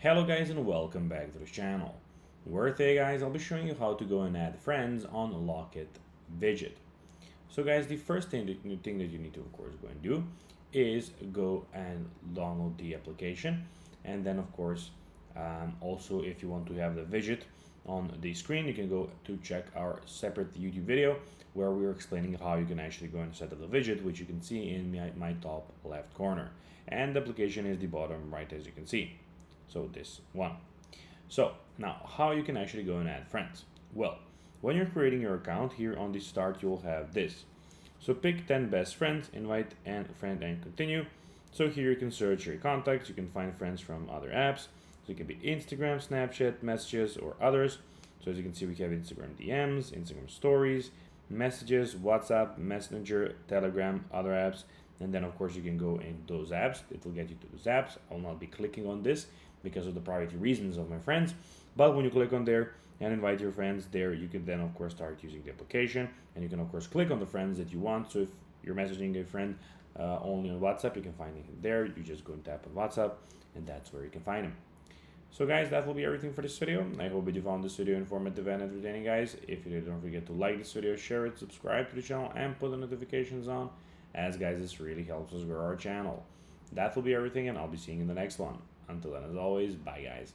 Hello guys and welcome back to this channel, where today guys I'll be showing you how to go and add friends on Locket Widget. So guys, the first thing that you need to of course go and do is go and download the application, and then of course also if you want to have the widget on the screen, you can go to check our separate YouTube video where we are explaining how you can actually go and set up the widget, which you can see in my top left corner, and the application is the bottom right as you can see. So this one. So now how you can actually go and add friends. Well, when you're creating your account here on the start, you'll have this. So pick 10 best friends, invite and friend and continue. So here you can search your contacts, you can find friends from other apps. So it can be Instagram, Snapchat, messages or others. So as you can see, we have Instagram DMs, Instagram stories, messages, WhatsApp, Messenger, Telegram, other apps. And then of course you can go in those apps. It will get you to those apps. I'll not be clicking on this because of the privacy reasons of my friends. But when you click on there and invite your friends there, you can then of course start using the application, and you can of course click on the friends that you want. So if you're messaging a friend only on WhatsApp, you can find it there. You just go and tap on WhatsApp, and that's where you can find them. So guys, that will be everything for this video. I hope that you found this video informative and entertaining, guys. If you did, don't forget to like this video, share it, subscribe to the channel, and put the notifications on, as guys, this really helps us grow our channel. That will be everything, and I'll be seeing you in the next one. Until then, as always, bye guys.